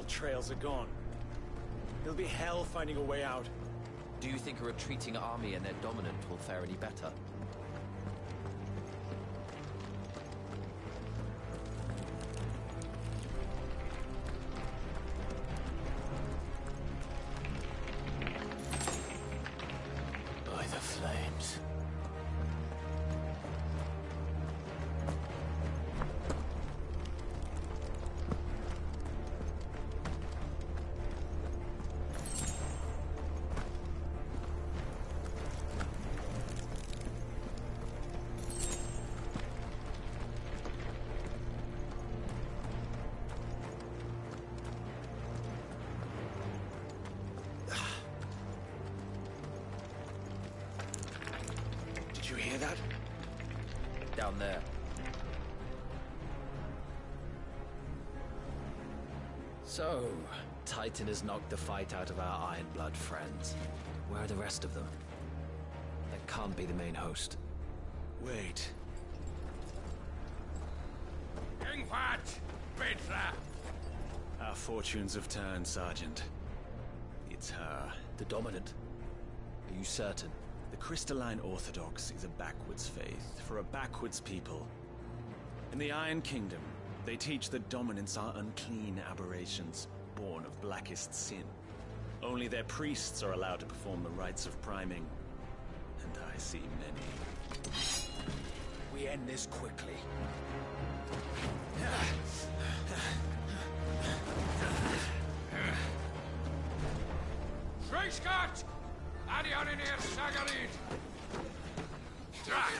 All trails are gone. It'll be hell finding a way out. Do you think a retreating army and their dominant will fare any better? By the flames. Did you hear that? Down there. So, Titan has knocked the fight out of our Ironblood friends. Where are the rest of them? That can't be the main host. Wait. Irgendwas, Petra! Our fortunes have turned, Sergeant. It's her. The dominant? Are you certain? The Crystalline Orthodox is a backwards faith for a backwards people. In the Iron Kingdom, they teach that dominants are unclean aberrations, born of blackest sin. Only their priests are allowed to perform the rites of priming. And I see many. We end this quickly. Schreiskart! Adion in hier, Sagarid! Drach!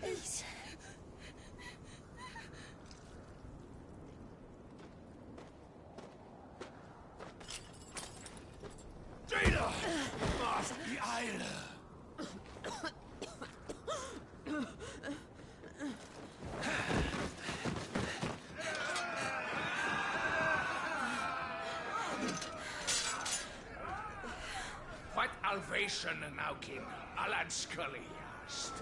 Please. Jada! Was die Eile! Wat alvation nou kin, Alan Scully juist.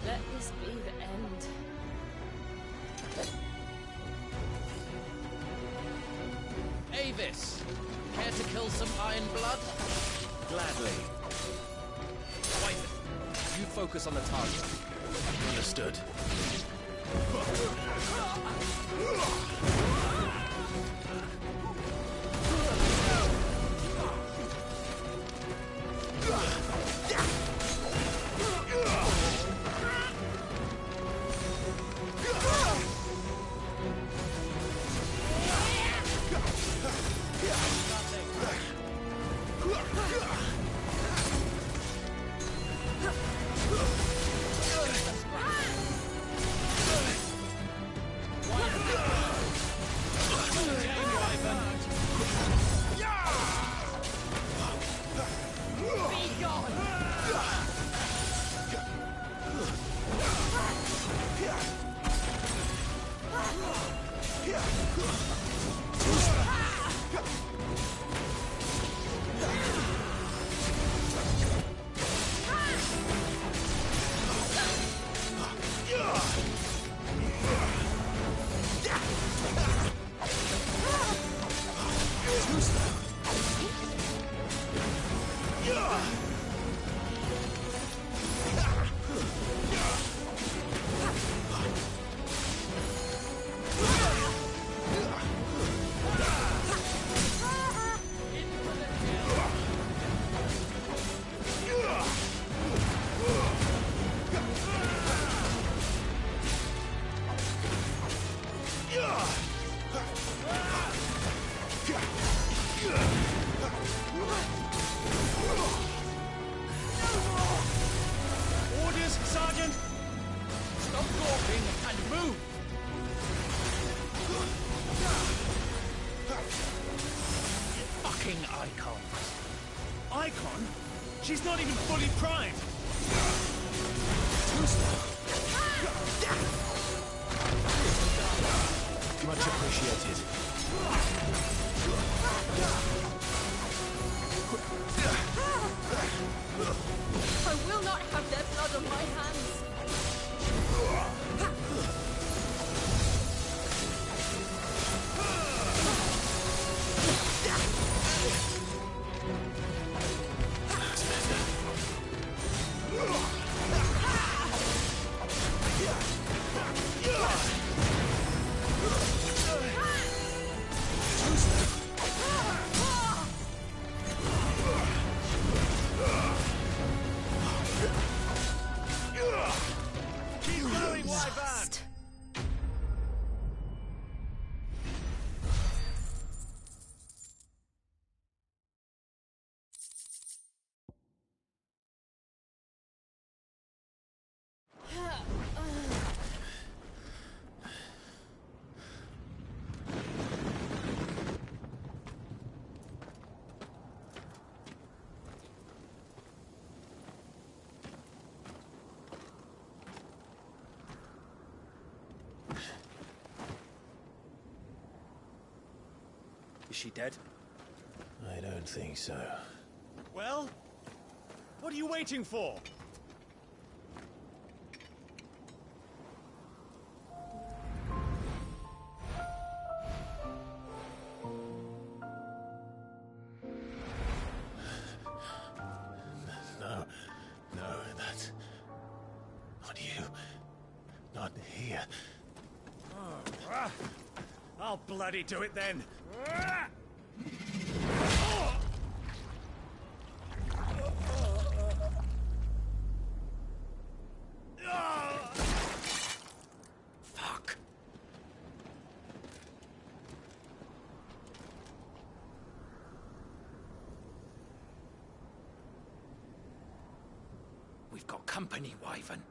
Let this be the end. Avis! Care to kill some Ironblood? Gladly. Wyvern, you focus on the target. Understood. Orders, Sergeant! Stop gawping and move! Fucking Icon. Icon? She's not even fully primed! Too slow. Much appreciated. I will not have their blood on my hands. Is she dead? I don't think so. Well? What are you waiting for? No, that's... Not you. Not here. I'll bloody do it then. Fuck. We've got company, Wyvern.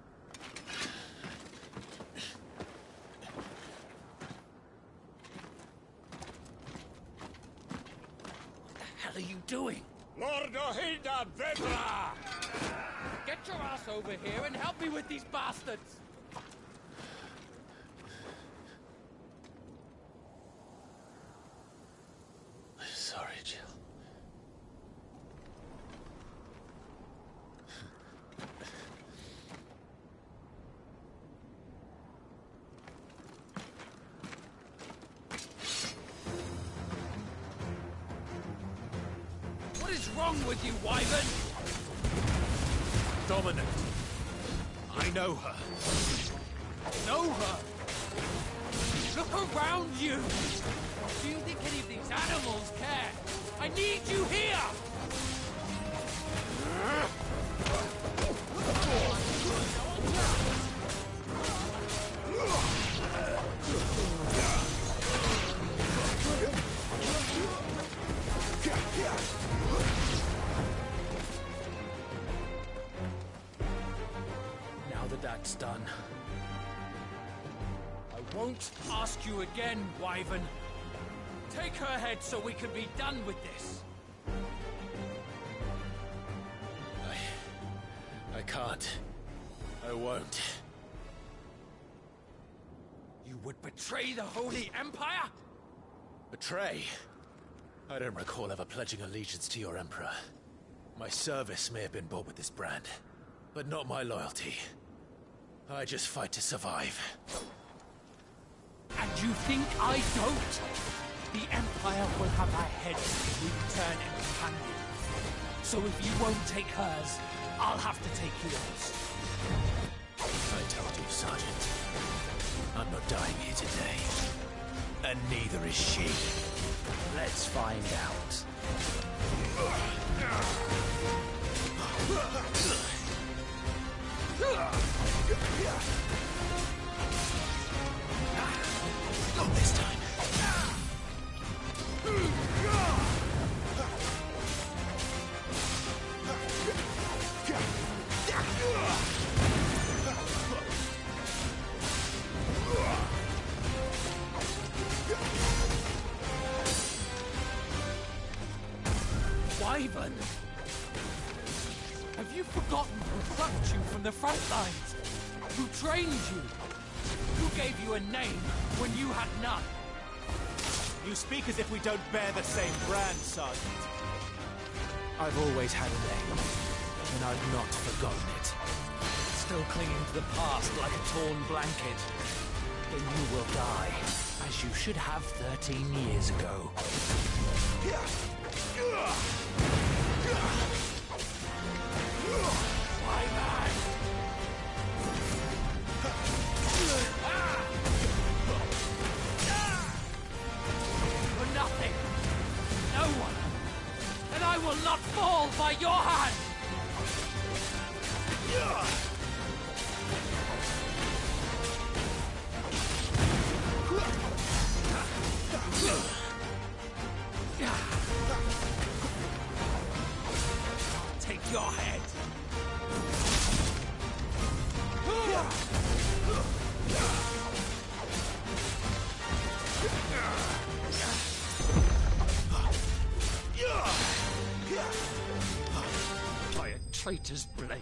What the hell are you doing? Lord Ohida Vedra! Get your ass over here and help me with these bastards! Sorry, Jill. What is wrong with you, Wyvern? Dominant. I know her. Know her? Look around you! Do you think any of these animals care? I need you here! Now that that's done, I won't ask you again, Wyvern. Take her head so we can be done with this. I can't. I won't. You would betray the Holy Empire? Betray? I don't recall ever pledging allegiance to your Emperor. My service may have been bought with this brand, but not my loyalty. I just fight to survive. And you think I don't? The Empire will have our heads if we return empty-handed. So if you won't take hers, I'll have to take yours. I told you, Sergeant. I'm not dying here today. And neither is she. let's find out. Not this time. Wyvern! Have you forgotten who plucked you from the front lines? Who trained you? Who gave you a name when you had none? You speak as if we don't bear the same brand, Sergeant. I've always had a name, and I've not forgotten it. Still clinging to the past like a torn blanket. Then you will die, as you should have 13 years ago. Why, man? For nothing. No one. And I will not fall by your hand. Take your head. By a traitor's blade.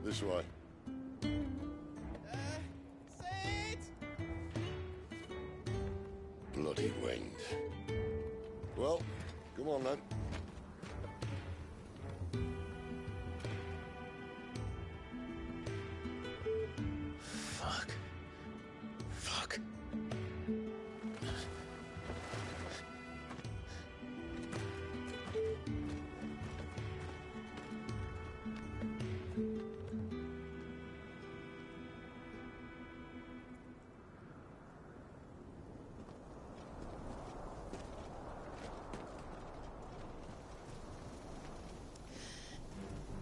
This way. Bloody wind. Well, come on then. Fuck. Fuck.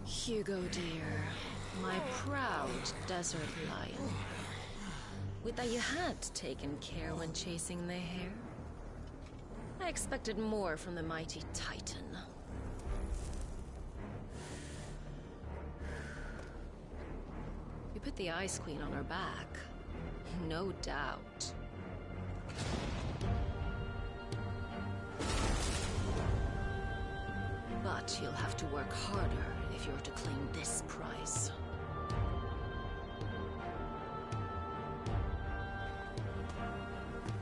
Hugo, dear, my proud desert lion. Would that you had taken care when chasing the hare. I expected more from the mighty Titan. You put the Ice Queen on her back, no doubt. But you'll have to work harder if you're to claim this prize.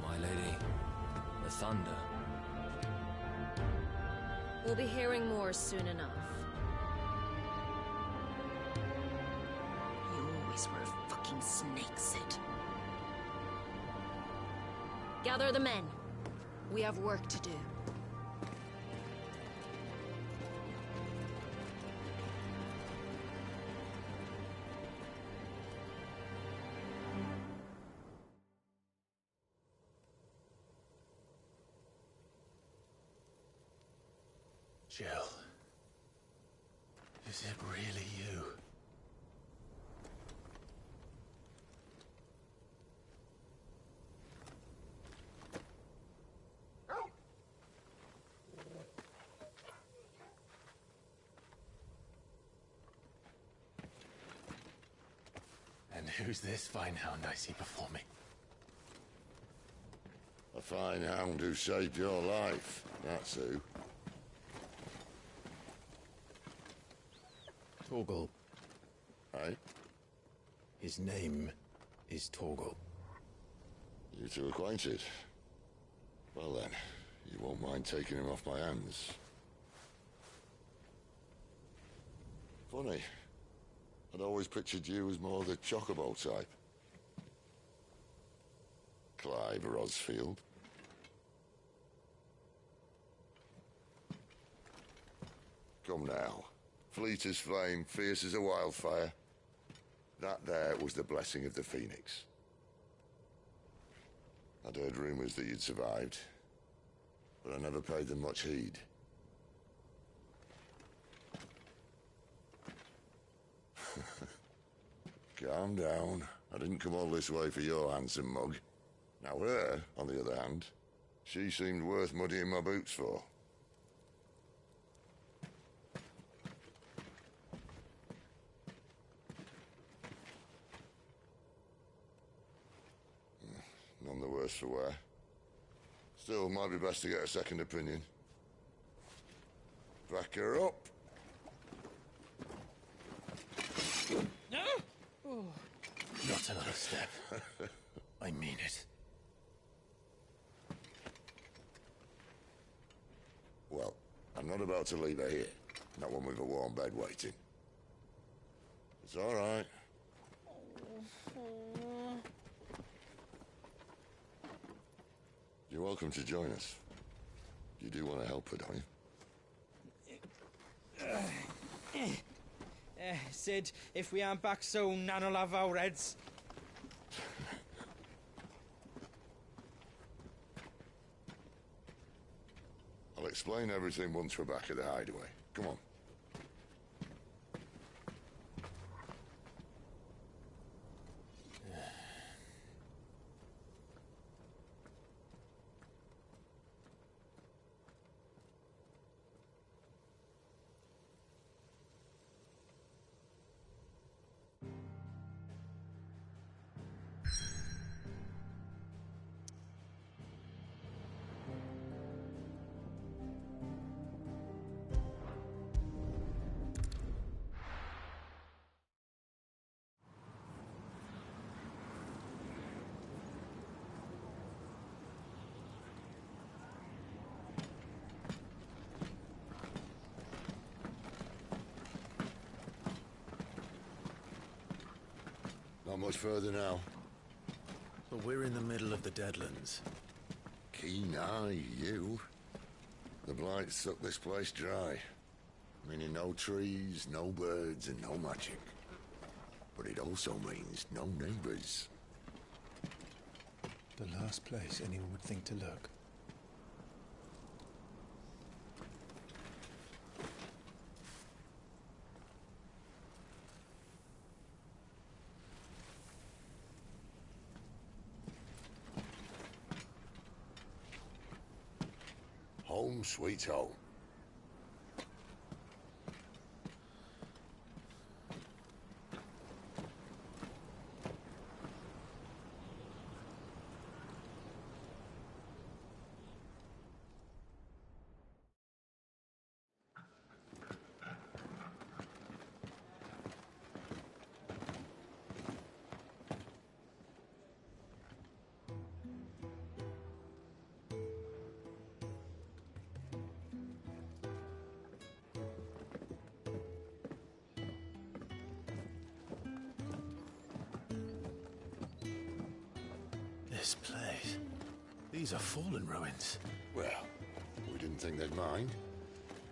My lady, the thunder. We'll be hearing more soon enough. You always were a fucking snake, Sid. Gather the men. We have work to do. Jill. Is it really you? who's this fine hound I see before me? A fine hound who saved your life, that's who. Torgal. Right? His name is Torgal. You two acquainted? Well then, you won't mind taking him off my hands. Funny. I'd always pictured you as more the chocobo type. Clive Rosfield. Come now. Fleet as flame, fierce as a wildfire. That there was the blessing of the Phoenix. I'd heard rumors that you'd survived, but I never paid them much heed. Calm down. I didn't come all this way for your handsome mug. Now her, on the other hand, she seemed worth muddying my boots for. None the worse for wear. Still, might be best to get a second opinion. Back her up. Not another step. I mean it. Well, I'm not about to leave her here. Not one with a warm bed waiting. It's all right. You're welcome to join us. You do want to help her, don't you? Sid, if we aren't back soon, Nan'll have our heads. I'll explain everything once we're back at the hideaway. Come on. Not much further now. But we're in the middle of the Deadlands. Keen eye, you. The blight sucked this place dry. Meaning no trees, no birds, and no magic. But it also means no neighbors. The last place anyone would think to look. Home sweet home. This place. These are fallen ruins. Well, we didn't think they'd mind.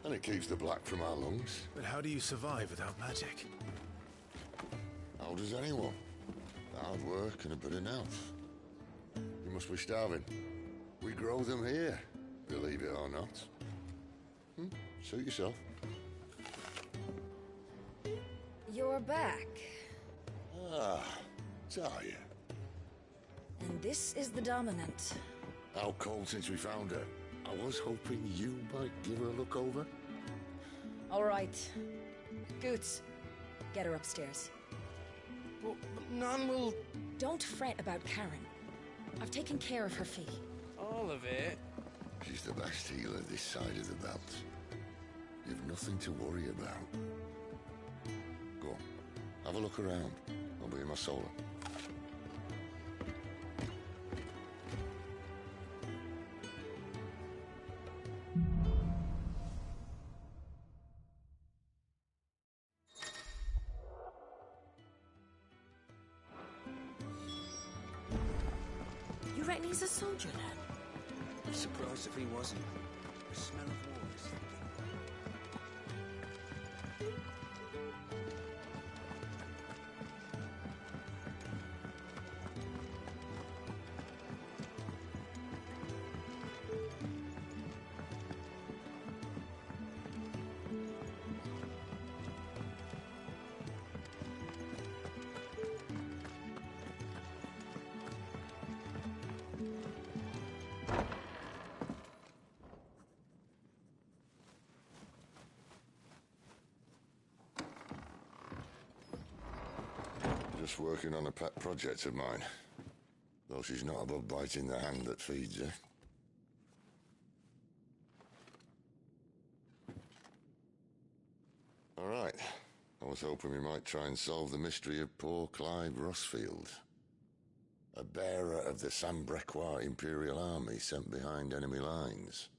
And it keeps the black from our lungs. But how do you survive without magic? How does anyone? Hard work and a bit of nerve. You must be starving. We grow them here, believe it or not. Suit yourself. You're back. Ah, Talia. And this is the Dominant. How cold since we found her. I was hoping you might give her a look over. All right. Goots, get her upstairs. But Nan will... Don't fret about Karen. I've taken care of her fee. All of it? She's the best healer this side of the belt. You've nothing to worry about. Go on, have a look around. I'll be in my solar. You reckon he's a soldier then? I'm surprised if he wasn't. The smell of war is thinking. Just working on a pet project of mine. Though she's not above biting the hand that feeds her. All right. I was hoping we might try and solve the mystery of poor Clive Rossfield. A bearer of the Sambrequois Imperial Army sent behind enemy lines.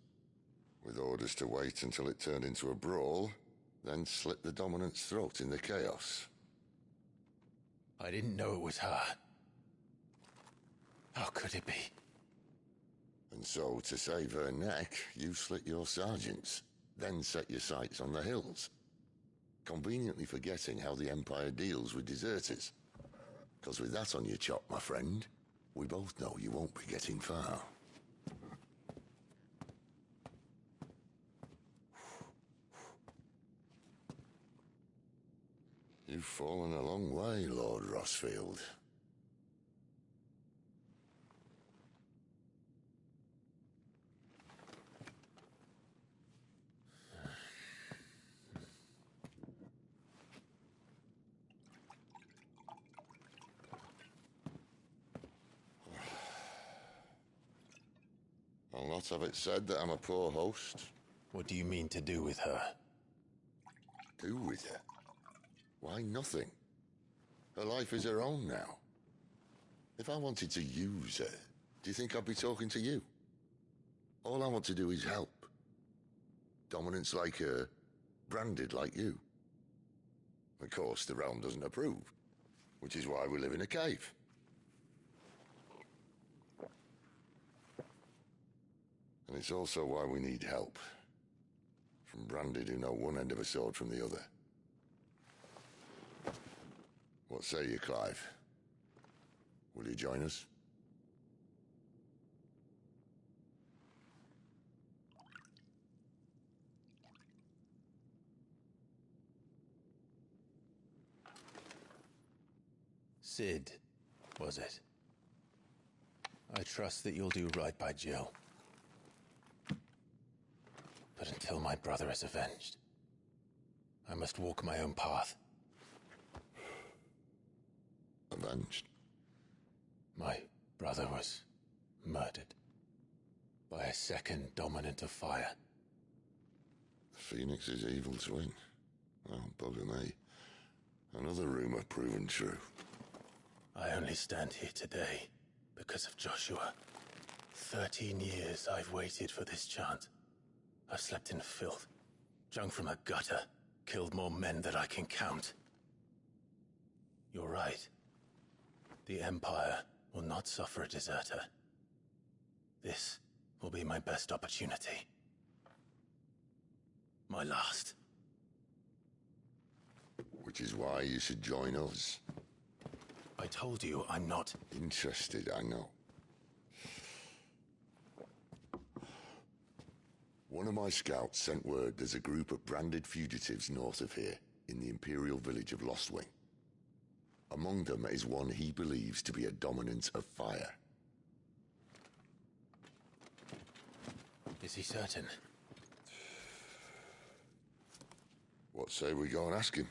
With orders to wait until it turned into a brawl, then slit the dominant's throat in the chaos. I didn't know it was her. How could it be? And so, to save her neck, you slit your sergeants, then set your sights on the hills. Conveniently forgetting how the Empire deals with deserters. Because with that on your chop, my friend, we both know you won't be getting far. You've fallen a long way, Lord Rossfield. I'll not have it said that I'm a poor host. What do you mean to do with her? Do with her? Why, nothing. Her life is her own now. If I wanted to use her, do you think I'd be talking to you? All I want to do is help. Dominants like her, branded like you. Of course, the realm doesn't approve, which is why we live in a cave. And it's also why we need help. From branded who know one end of a sword from the other. What say you, Clive? Will you join us? Sid, was it? I trust that you'll do right by Jill. But until my brother is avenged, I must walk my own path. Avenged? My brother was murdered by a second dominant of fire. Phoenix's evil twin. Oh, bugger me. Another rumor proven true. I only stand here today because of Joshua. 13 years I've waited for this chance. I've slept in filth, drunk from a gutter, killed more men than I can count. You're right. The Empire will not suffer a deserter. This will be my best opportunity. My last. Which is why you should join us. I told you I'm not interested, I know. One of my scouts sent word there's a group of branded fugitives north of here, in the Imperial village of Lostwing. Among them is one he believes to be a dominant of fire. Is he certain? What say we go and ask him?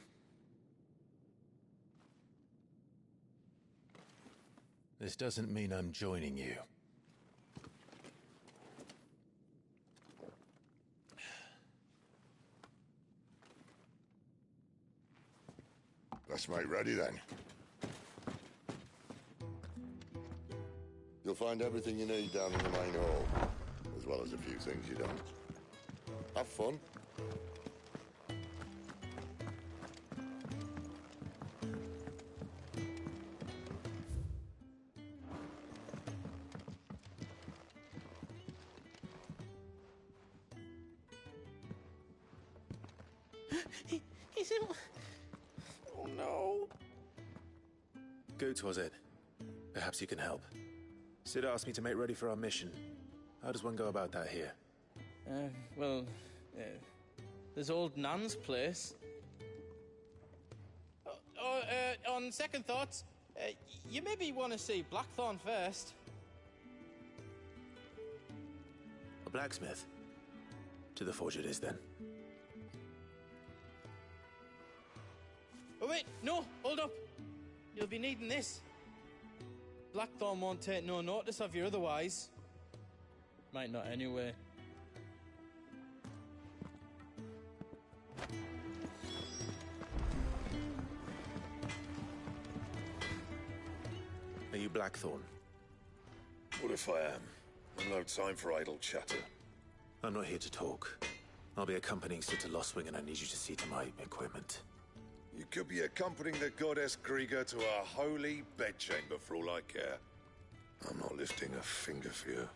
This doesn't mean I'm joining you. Let's make ready then. You'll find everything you need down in the main hall, as well as a few things you don't. Have fun. He's in... Oh no. Goots, was it? Perhaps you can help. Sid asked me to make ready for our mission. How does one go about that here? Well, there's old Nan's place. On second thoughts, you maybe want to see Blackthorn first. A blacksmith? To the forge it is, then. Oh wait, no, hold up. You'll be needing this. Blackthorn won't take no notice of you otherwise. Might not anyway. Are you Blackthorn? What if I am? I've no time for idle chatter. I'm not here to talk. I'll be accompanying Sid to Lostwing, and I need you to see to my equipment. You could be accompanying the goddess Krieger to our holy bedchamber for all I care. I'm not lifting a finger for you.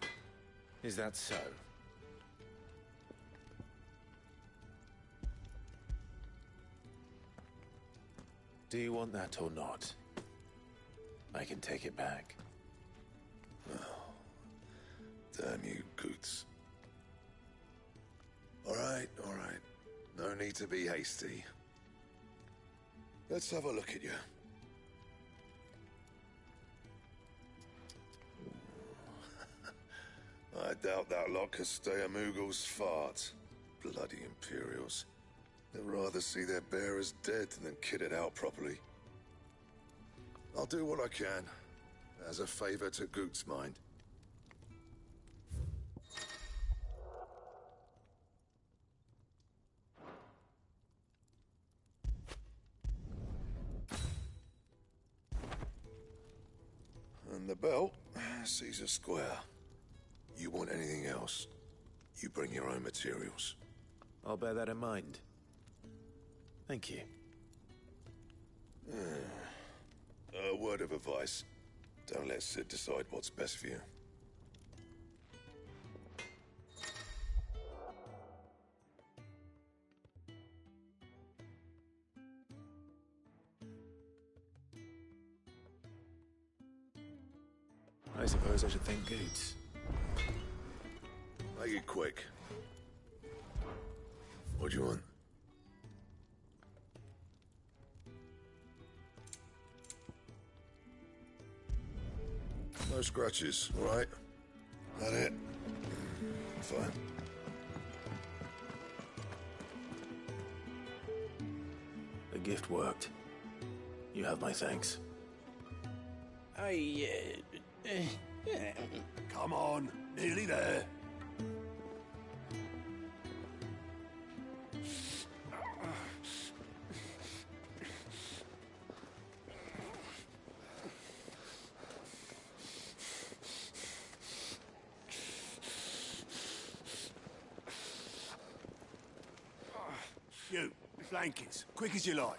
Is that so? Do you want that or not? I can take it back. Oh, damn you, Goots. All right. No need to be hasty. Let's have a look at you. I doubt that lot could stay a Moogle's fart. Bloody Imperials. They'd rather see their bearers dead than kitted out properly. I'll do what I can, as a favor to Goot's mind. And the belt sees a square. You want anything else, you bring your own materials. I'll bear that in mind. Thank you. A word of advice. Don't let Sid decide what's best for you. I suppose I should thank Goots. Make it quick. What do you want? No scratches, all right? That it? Fine. The gift worked. You have my thanks. Come on, nearly there. You, blankets, quick as you like.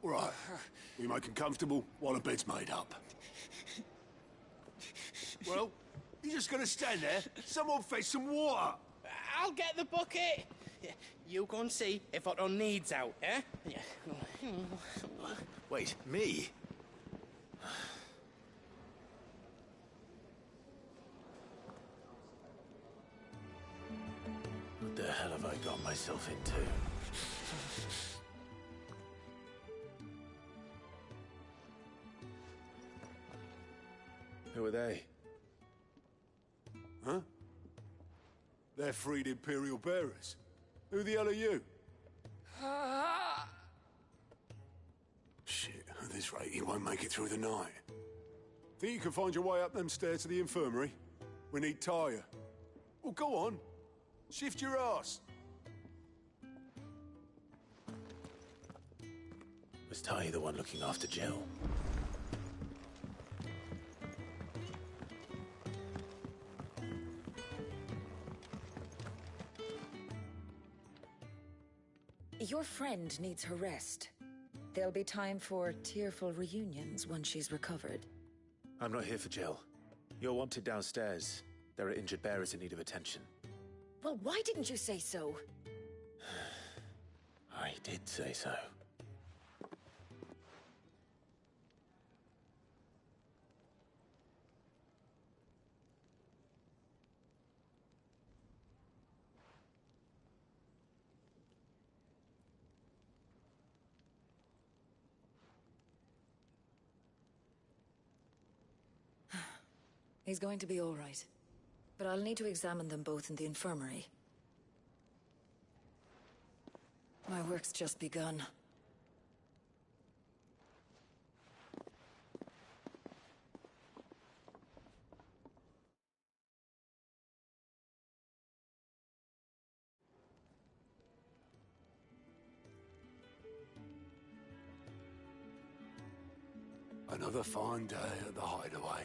All right, we make them comfortable while the bed's made up. Well, you're just gonna stand there? Someone fetch some water. I'll get the bucket. You go and see if Otto needs out, eh? Wait, me? What the hell have I got myself into? Who are they? Huh? They're freed Imperial bearers. Who the hell are you? Shit, at this rate, you won't make it through the night. Think you can find your way up them stairs to the infirmary? We need Tyre. Well, go on. Shift your ass. Was Ty the one looking after Jill? Your friend needs her rest. There'll be time for tearful reunions once she's recovered. I'm not here for Jill. You're wanted downstairs. There are injured bearers in need of attention. Well, why didn't you say so? I did say so. He's going to be all right. But I'll need to examine them both in the infirmary. My work's just begun. Another fine day at the hideaway.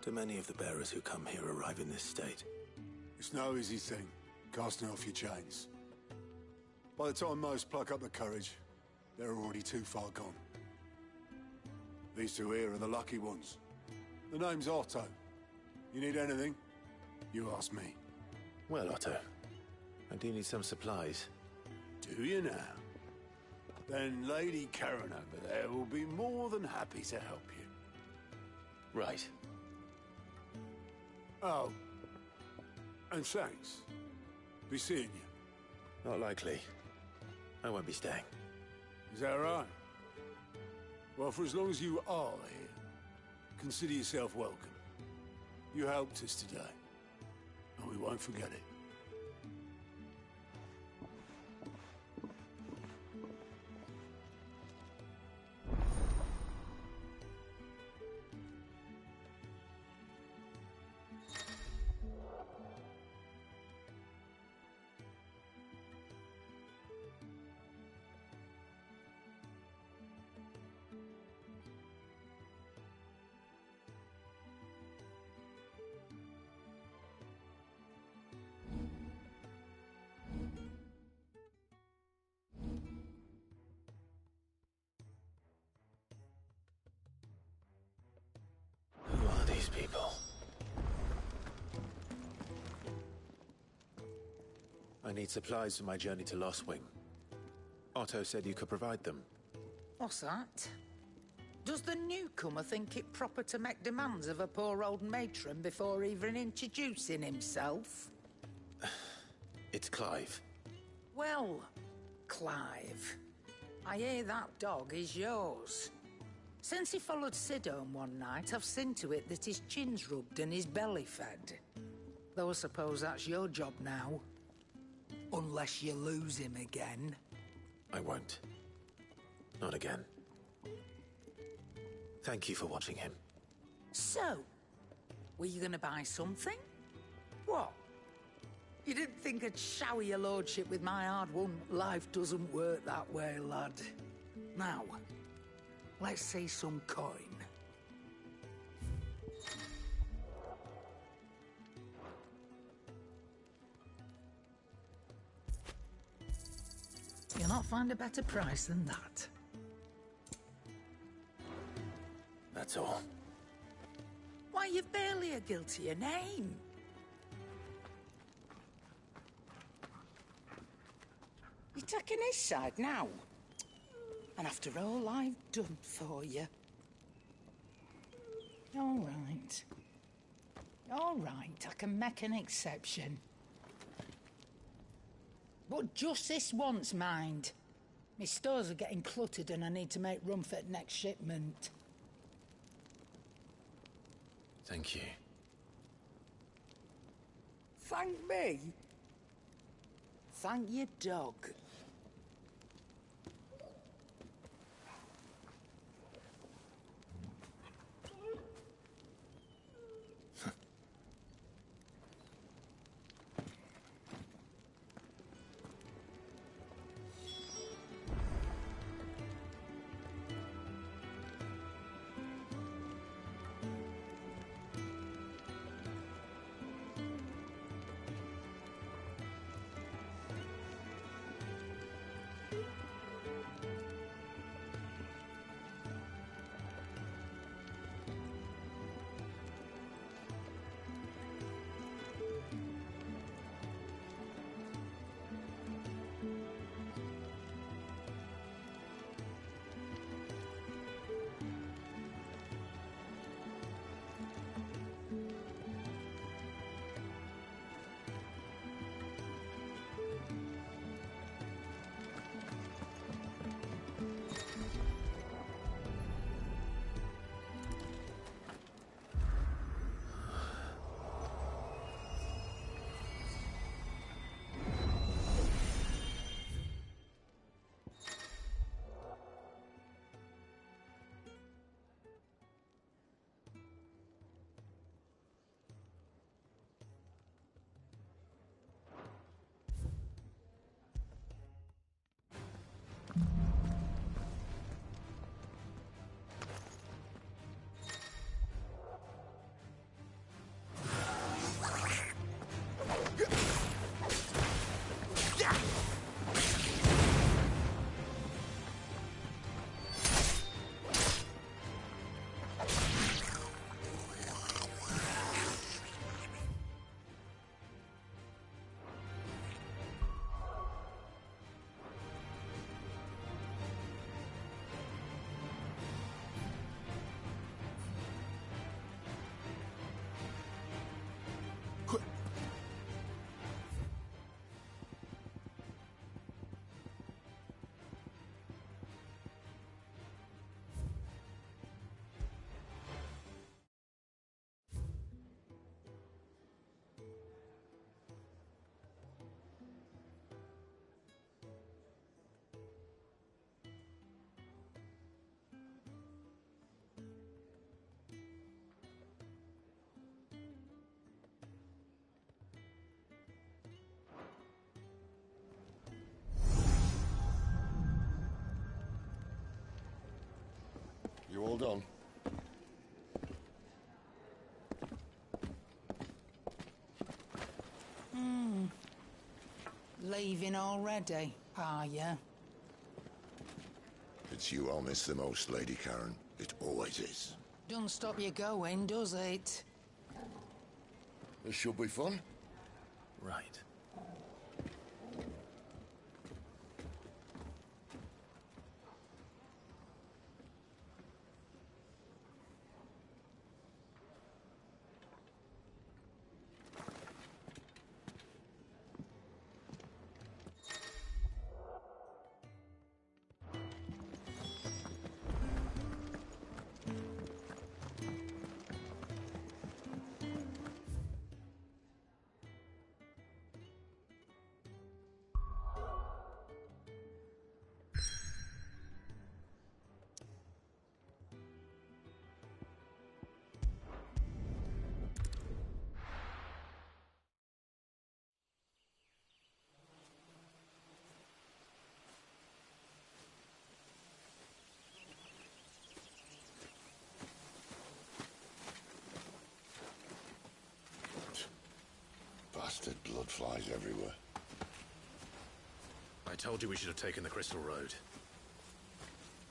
Do many of the bearers who come here arrive in this state? It's no easy thing, casting off your chains. By the time most pluck up the courage, they're already too far gone. These two here are the lucky ones. The name's Otto. You need anything, you ask me. Well, Otto, I do need some supplies. Do you now? Then Lady Karen over there will be more than happy to help you. Right. Oh. And thanks. Be seeing you. Not likely. I won't be staying. Is that right? Well, for as long as you are here, consider yourself welcome. You helped us today, and we won't forget it. Who are these people? I need supplies for my journey to Lost Wing. Otto said you could provide them. What's that? Does the newcomer think it proper to make demands of a poor old matron before even introducing himself? It's Clive. Well, Clive, I hear that dog is yours. Since he followed Sid home one night, I've seen to it that his chin's rubbed and his belly fed. Though I suppose that's your job now. Unless you lose him again. I won't. Not again. Thank you for watching him. So, were you gonna buy something? What? You didn't think I'd shower your lordship with my hard-won life doesn't work that way, lad. Now, let's see some coin. You'll not find a better price than that. That's all. Why, you've barely a guiltier name. You're taking his side now. And after all I've done for you. All right. All right, I can make an exception. But just this once, mind. My stores are getting cluttered and I need to make room for the next shipment. Thank you. Thank me? thank your dog. You all done? Leaving already, are ya? It's you I'll miss the most, Lady Karen. It always is. Don't stop you going, does it? This should be fun. Right. Bastard blood flies everywhere. I told you we should have taken the Crystal Road.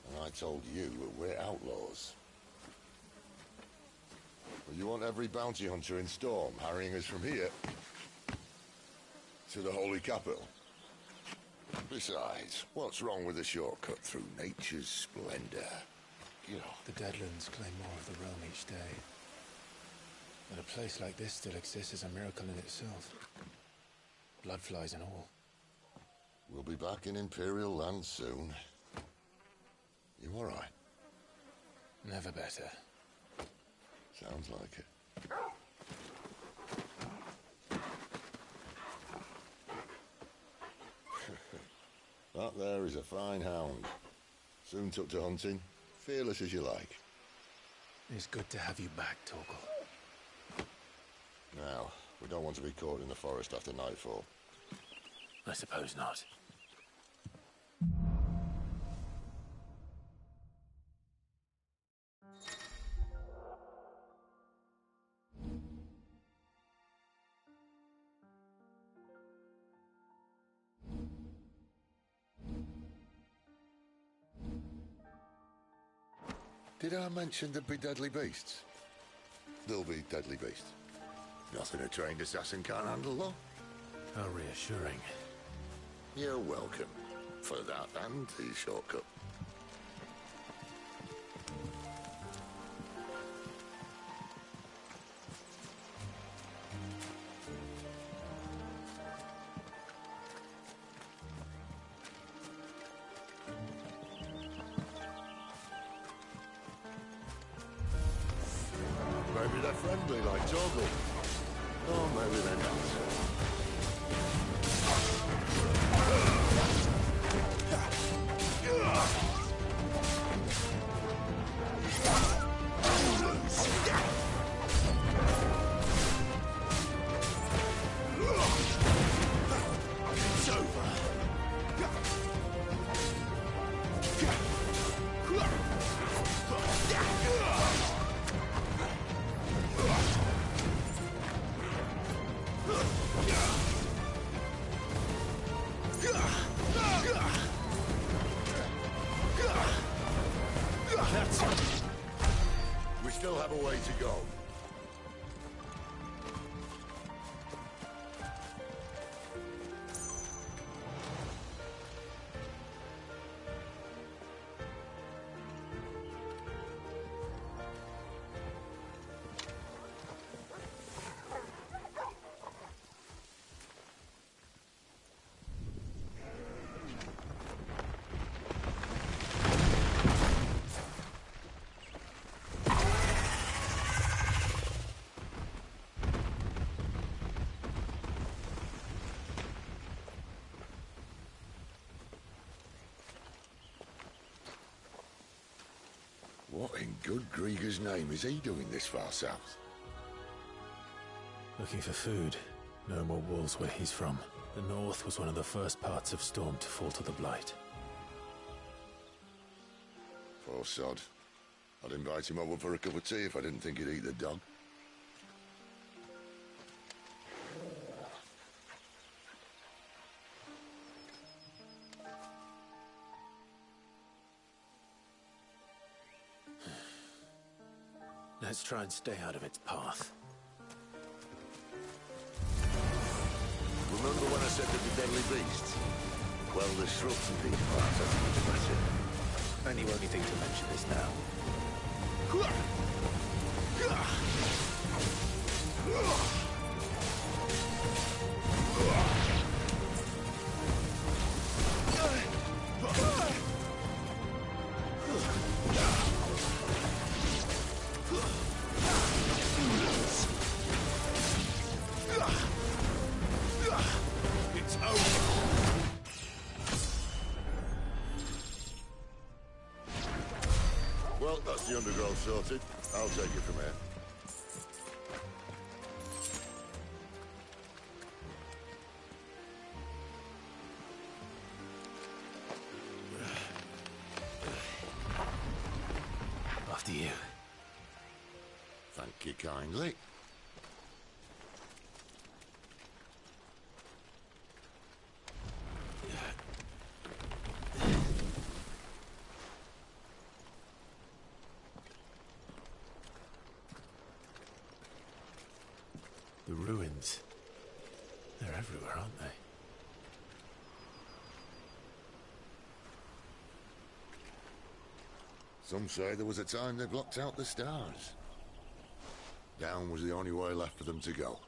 And I told you that we're outlaws. Well, you want every bounty hunter in Storm harrying us from here to the Holy Capital? Besides, what's wrong with a shortcut through nature's splendor? You know. The Deadlands claim more of the realm each day. That a place like this still exists is a miracle in itself. Bloodflies and all. We'll be back in Imperial land soon. You all right? Never better. Sounds like it. That there is a fine hound. Soon took to hunting, fearless as you like. It's good to have you back, Torgal. Now, we don't want to be caught in the forest after nightfall. I suppose not. Did I mention there'd be deadly beasts? There'll be deadly beasts. Nothing a trained assassin can't handle, though. How reassuring. You're welcome. For that and the shortcut. Maybe they're friendly like Torgal. Or maybe they're not. It's over. We still have a way to go. What in good Grieger's name is he doing this far south? Looking for food. No more wolves where he's from. The north was one of the first parts of Storm to fall to the Blight. Poor sod. I'd invite him over for a cup of tea if I didn't think he'd eat the dog. Let's try and stay out of its path. Remember when I said there'd be deadly beasts? Well, the shrubs in these parts are much better. And you only think to mention this now. It's over. Well, that's the undergrowth sorted. I'll take it from here. After you. Thank you kindly. The ruins. They're everywhere, aren't they? Some say there was a time they blocked out the stars. Down was the only way left for them to go.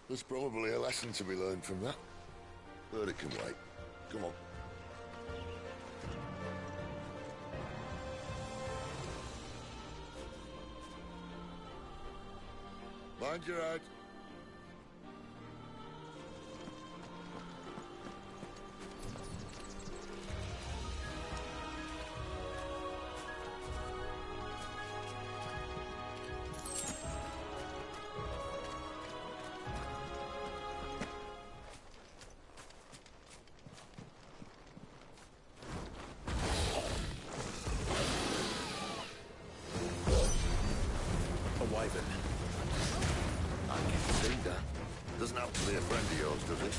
There's probably a lesson to be learned from that. But it can wait. Come on. Mind your head. Ivan. I can see that. Doesn't have to be a friend of yours, does it?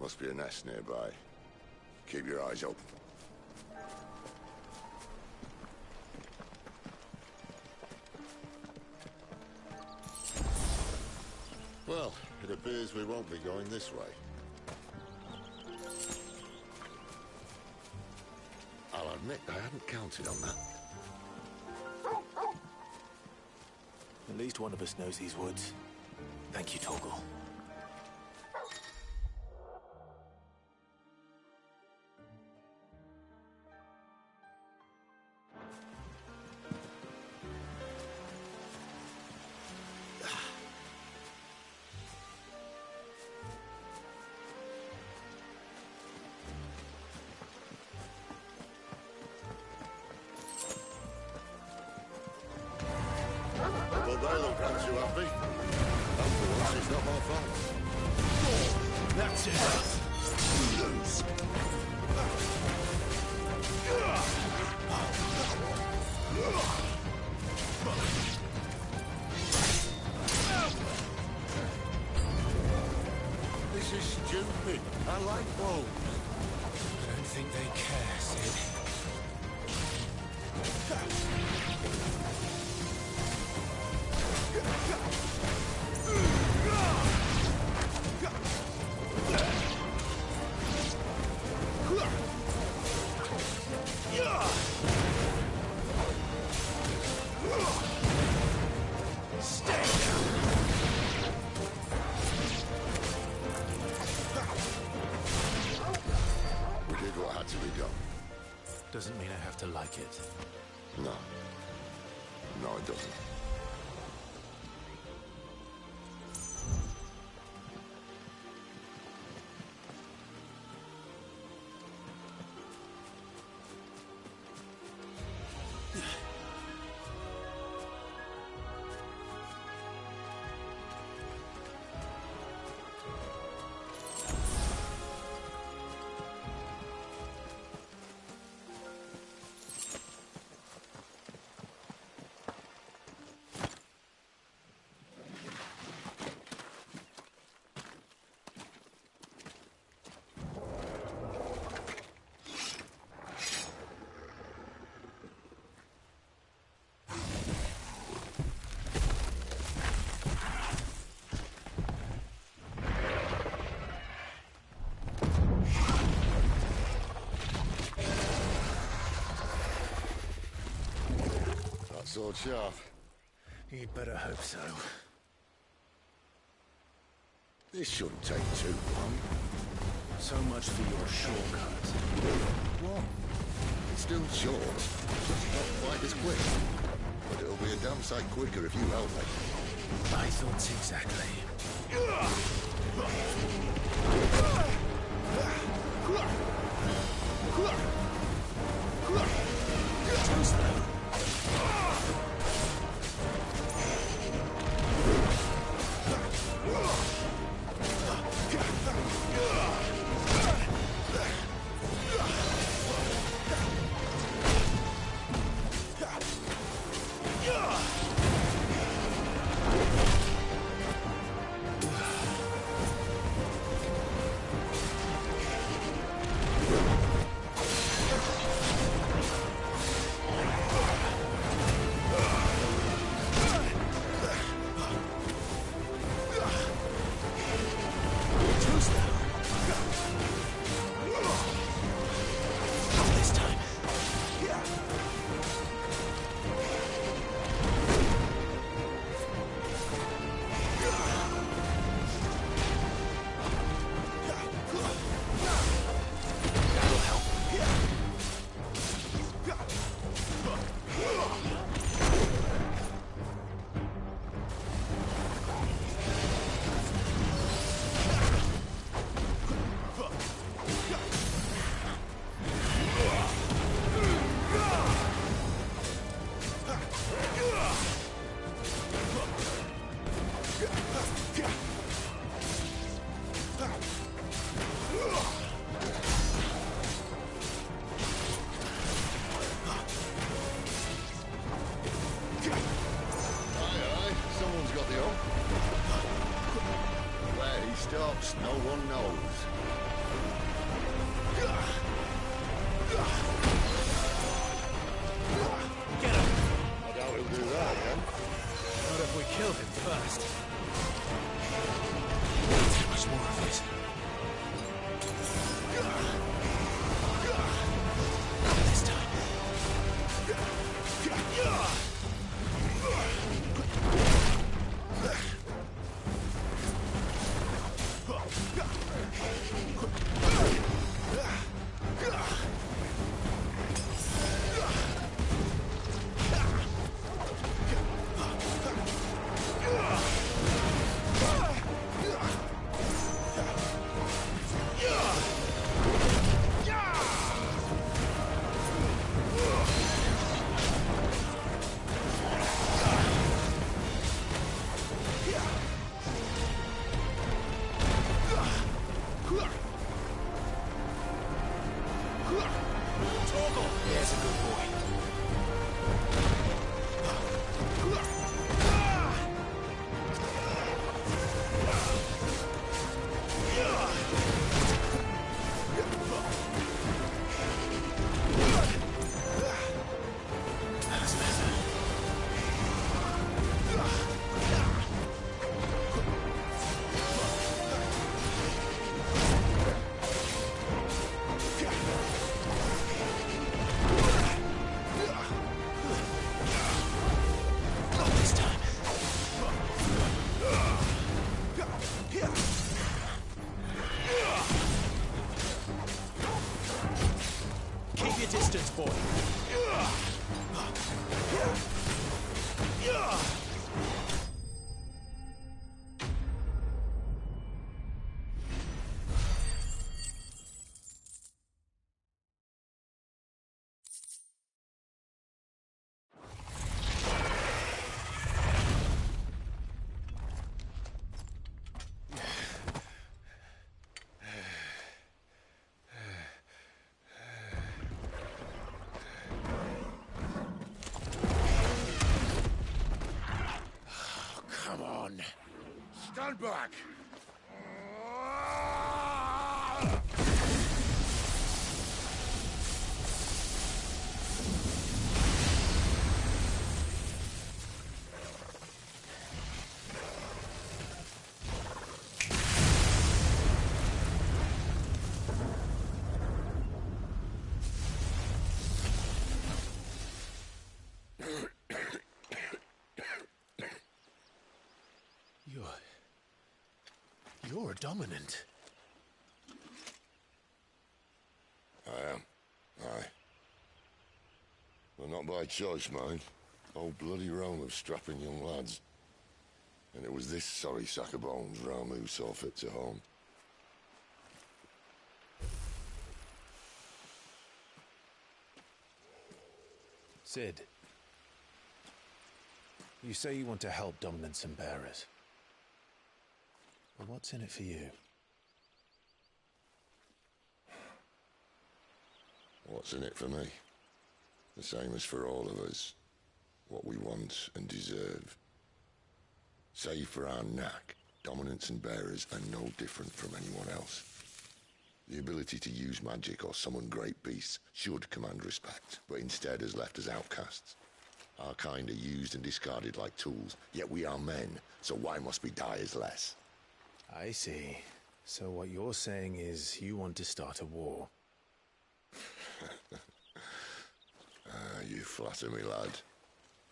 Must be a nest nearby. Keep your eyes open. Well, it appears we won't be going this way. I'll admit I hadn't counted on that. At least one of us knows these woods. Thank you, Torgal. Well, they look at you happy. And for once, it's not my fault. That's enough. Lose. This is stupid. I like wolves. I don't think they care, Sid. We did what had to be done. Doesn't mean I have to like it. No. No, it doesn't. Sword sharp. You'd better hope so. This shouldn't take too long. So much for your shortcut. What? It's still short. Just not quite as quick. But it'll be a damn sight quicker if you help me. I thought exactly. Too Torgal! There's a good boy. Keep your distance, boy. Stand back! You're a dominant. I am. Aye. Well, not by choice, mind. Old bloody Rome of strapping young lads. And it was this sorry sack of bones Rome who saw fit to home. Sid, you say you want to help dominants and bearers. But what's in it for you? What's in it for me? The same as for all of us. What we want and deserve. Save for our knack, dominants and bearers are no different from anyone else. The ability to use magic or summon great beasts should command respect, but instead has left us outcasts. Our kind are used and discarded like tools, yet we are men, so why must we die as less? I see. So what you're saying is you want to start a war. You flatter me, lad.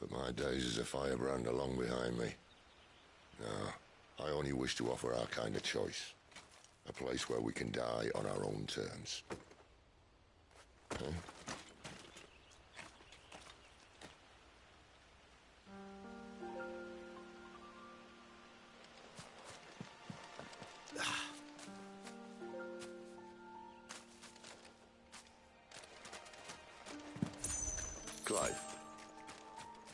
But my days as a firebrand are long behind me. No, I only wish to offer our kind a choice. A place where we can die on our own terms. Huh? Clive,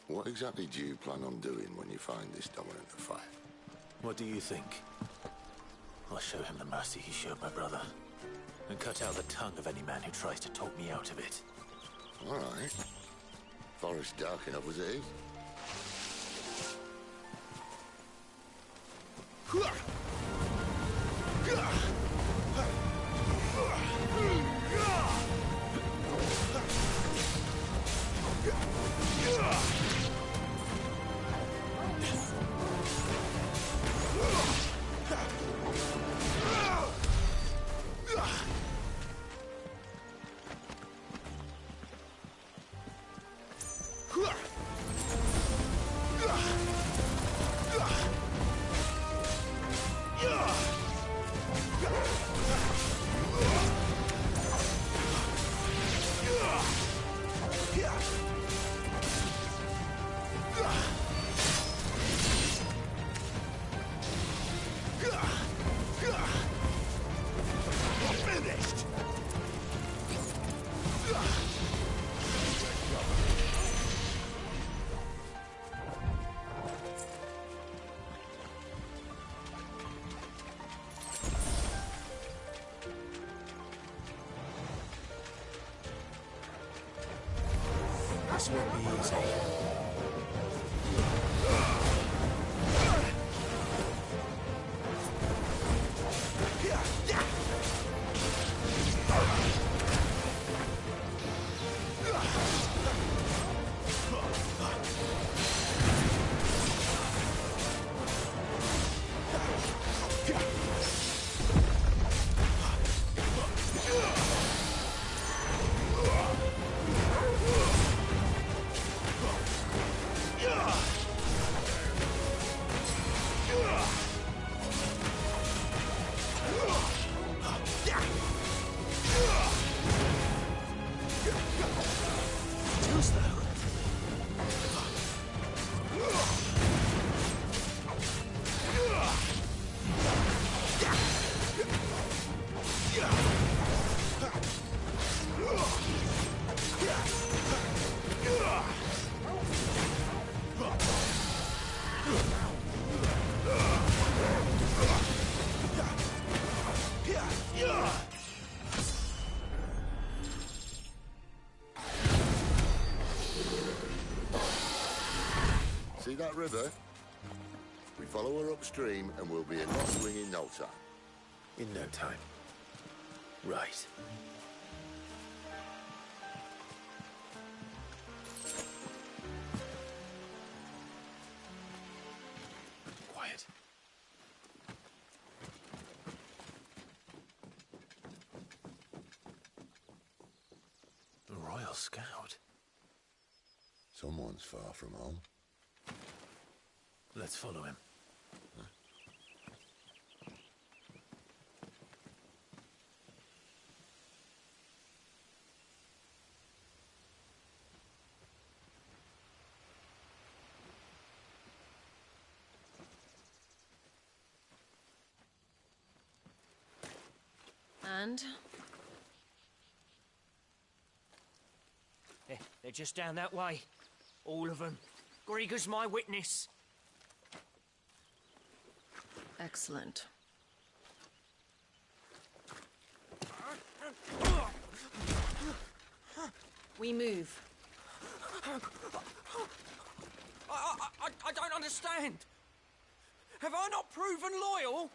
what exactly do you plan on doing when you find this dominant of fire? What do you think? I'll show him the mercy he showed my brother, and cut out the tongue of any man who tries to talk me out of it. All right. Forest dark enough as it is. This won't be easy. See that river? We follow her upstream and we'll be in Lost Wing in no time. In no time. Right. Quiet. The Royal Scout. Someone's far from home. Let's follow him. And? They're just down that way. All of them. Grieger's my witness. Excellent. We move. I don't understand. Have I not proven loyal?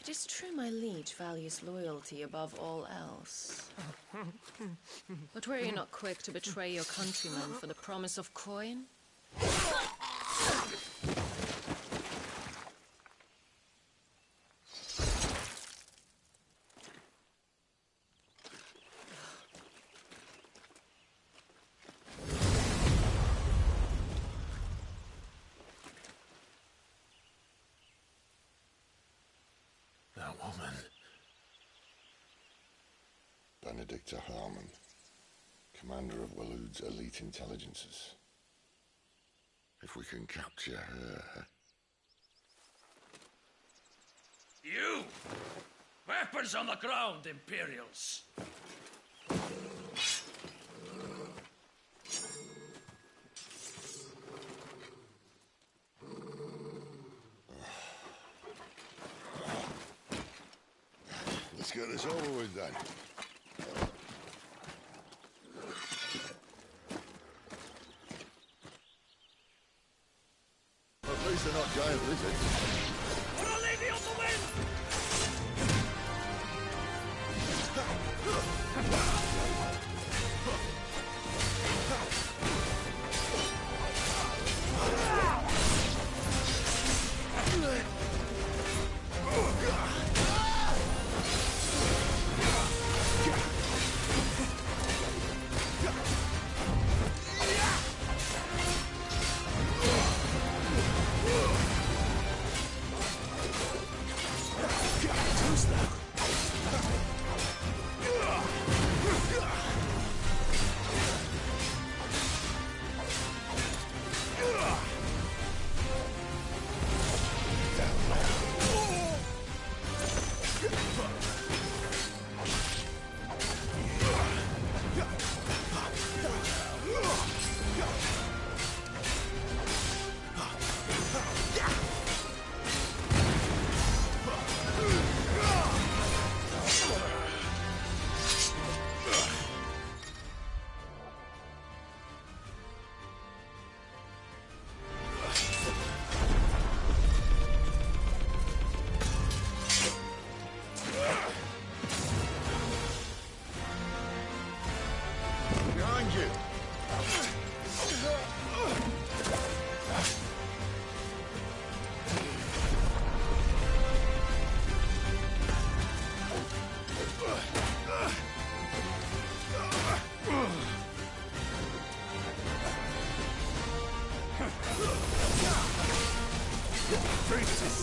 It is true my liege values loyalty above all else. But were you not quick to betray your countrymen for the promise of coin? That woman. Benedicta Harmon, commander of Waloed's elite intelligences. If we can capture her... You! Weapons on the ground, Imperials! Let's get this over with then. At least they're not giant lizards. For a lady of the wind!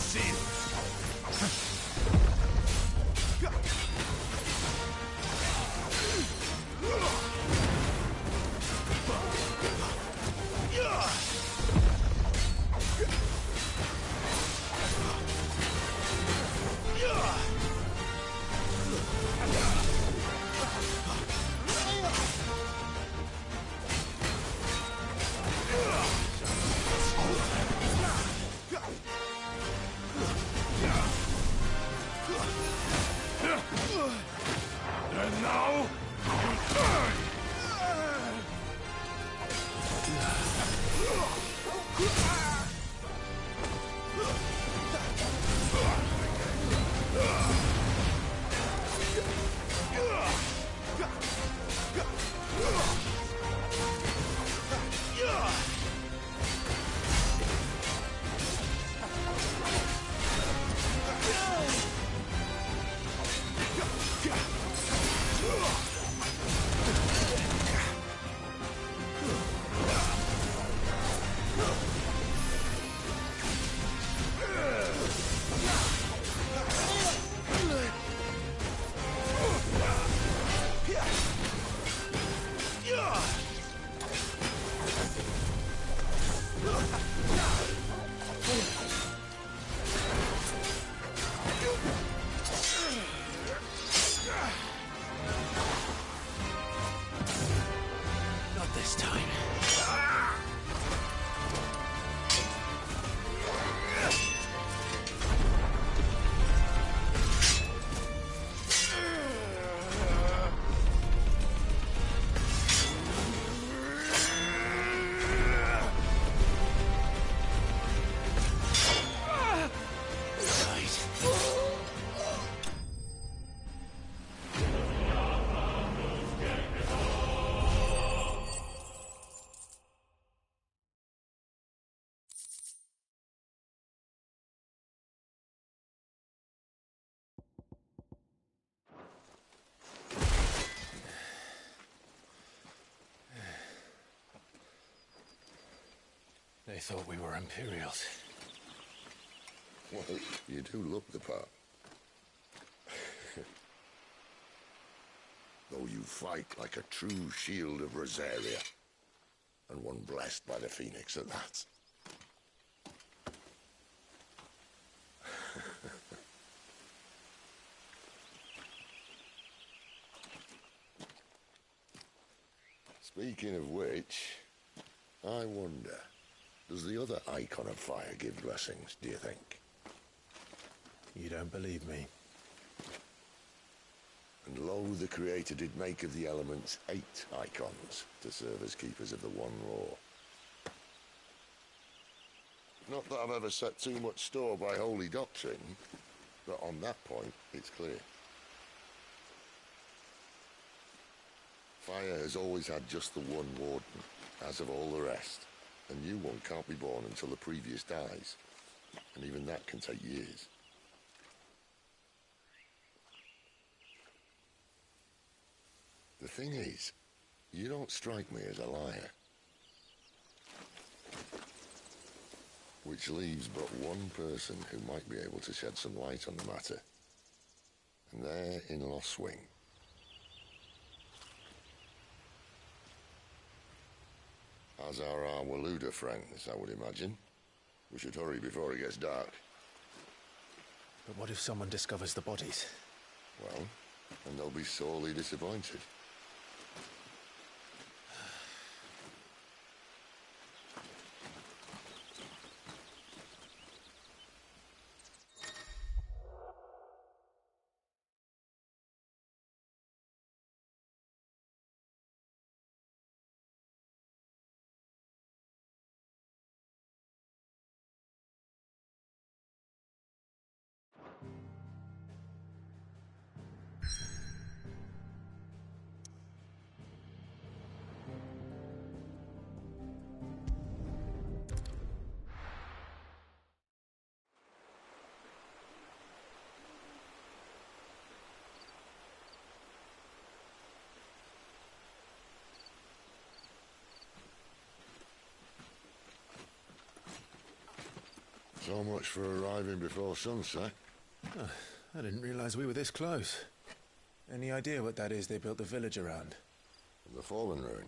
sin. And now, Not this time. They thought we were Imperials. Well, you do look the part. Though you fight like a true shield of Rosaria. And one blessed by the Phoenix at that. Speaking of which, I wonder, does the other Icon of Fire give blessings, do you think? You don't believe me? And lo, the Creator did make of the elements 8 icons to serve as keepers of the one law. Not that I've ever set too much store by holy doctrine, but on that point, it's clear. Fire has always had just the one warden, as of all the rest. A new one can't be born until the previous dies, and even that can take years. The thing is, you don't strike me as a liar. Which leaves but one person who might be able to shed some light on the matter. And they're in Lost Swing. As are our Waluda friends, I would imagine. We should hurry before it gets dark. But what if someone discovers the bodies? Well, and they'll be sorely disappointed. So much for arriving before sunset. Huh, I didn't realize we were this close. Any idea what that is they built the village around? The fallen ruin.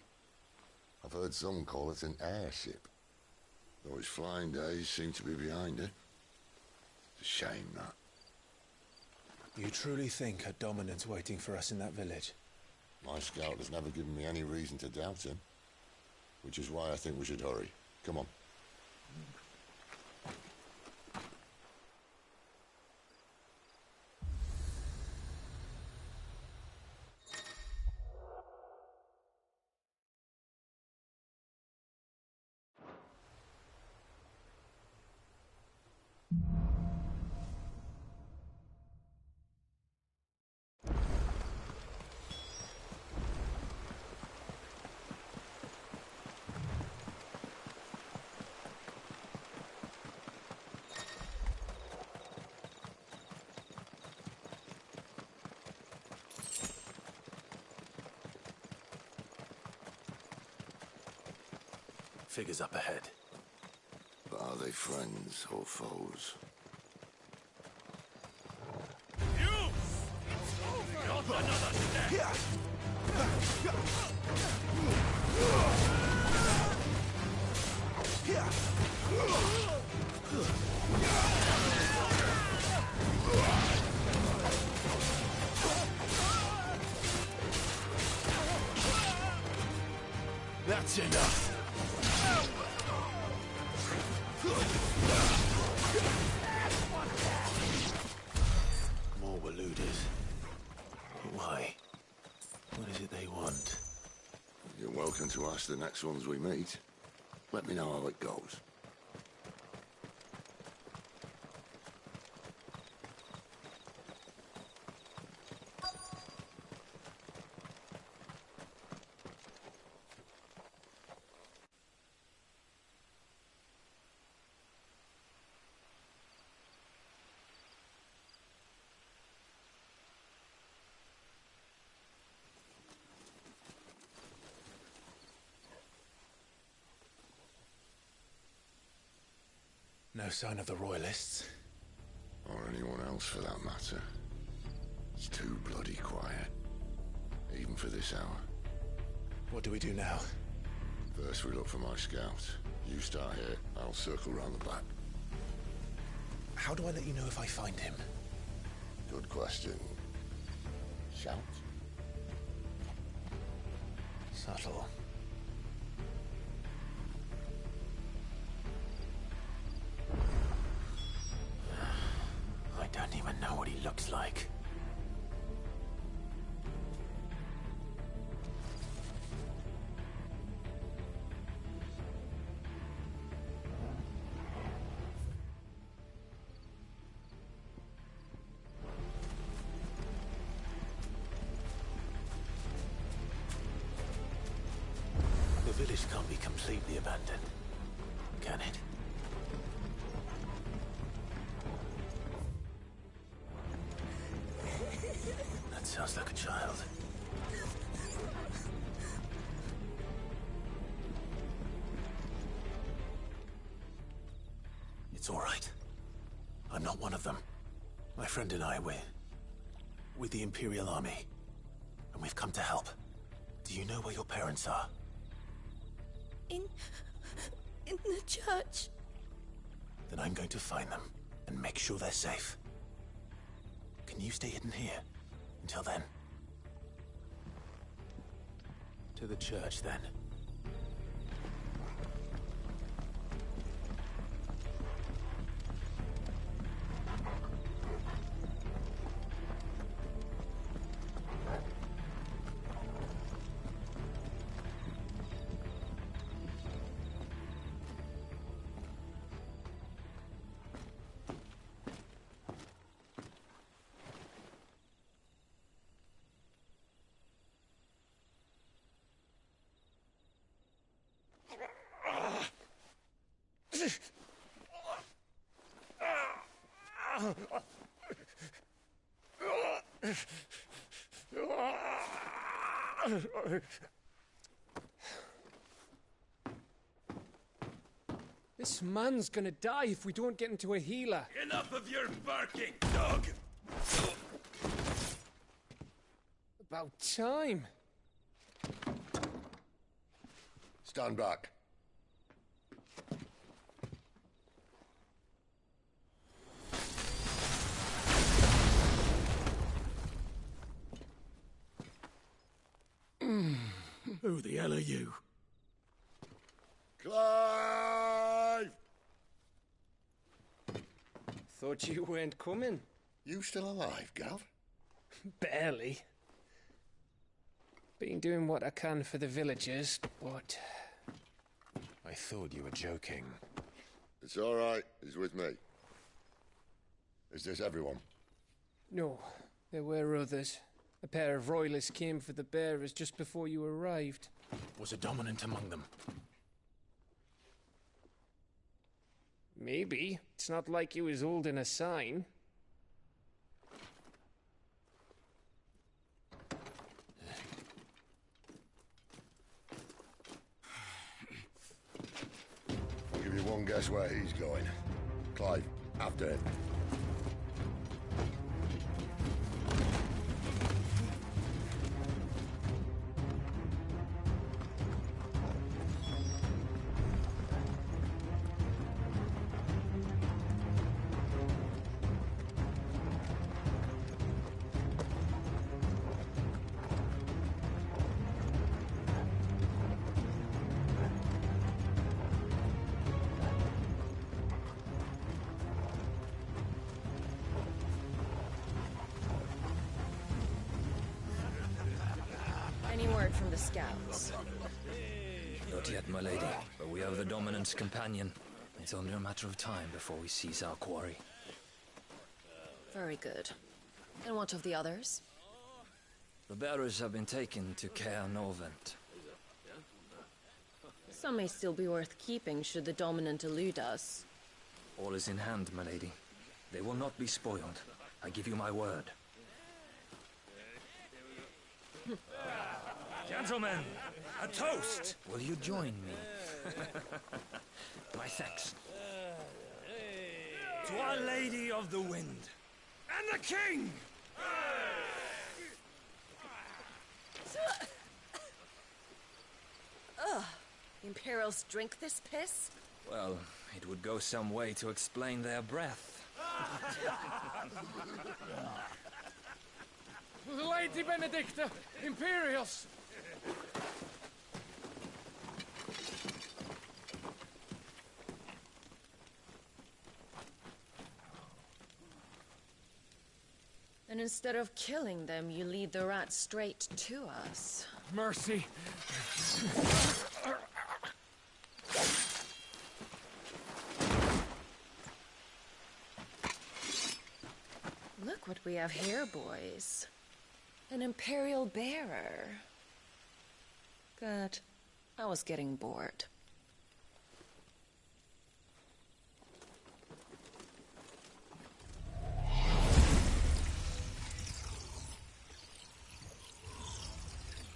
I've heard some call it an airship. Though its flying days seem to be behind it. It's a shame, that. You truly think a dominant's waiting for us in that village? My scout has never given me any reason to doubt him. Which is why I think we should hurry. Come on. Figures up ahead. But are they friends or foes? Not another step! That's enough! More were looted. Why? What is it they want? You're welcome to ask the next ones we meet. Let me know how it goes. No sign of the Royalists. Or anyone else for that matter. It's too bloody quiet. Even for this hour. What do we do now? First we look for my scout. You start here, I'll circle round the back. How do I let you know if I find him? Good question. Shout? Subtle. I don't even know what he looks like. The village can't be completely abandoned, can it? That sounds like a child. It's all right. I'm not one of them. My friend and I, we're with the Imperial Army. And we've come to help. Do you know where your parents are? In the church. Then I'm going to find them and make sure they're safe. Can you stay hidden here until then? To the church, then. This This man's gonna die if we don't get into a healer. Enough of your barking, dog! About time. Stand back. Who the hell are you? Clive! Thought you weren't coming. You still alive, Gav? Barely. Been doing what I can for the villagers, but... I thought you were joking. It's all right. He's with me. Is this everyone? No, there were others. A pair of royalists came for the bearers just before you arrived. Was a dominant among them? Maybe. It's not like he was holding a sign. I'll give you one guess where he's going. Clive, after him. Any word from the scouts? Not yet, my lady, but we have the Dominant's companion. It's only a matter of time before we seize our quarry. Very good. And what of the others? The bearers have been taken to Caer Norvent. Some may still be worth keeping should the Dominant elude us. All is in hand, my lady. They will not be spoiled. I give you my word. Gentlemen, a toast! Will you join me? My thanks. To Our Lady of the Wind and the King! Ugh. Imperials drink this piss? Well, it would go some way to explain their breath. Lady Benedicta! Imperials! And instead of killing them, you lead the rats straight to us. Mercy! Look what we have here, boys. An Imperial bearer. Good. I was getting bored.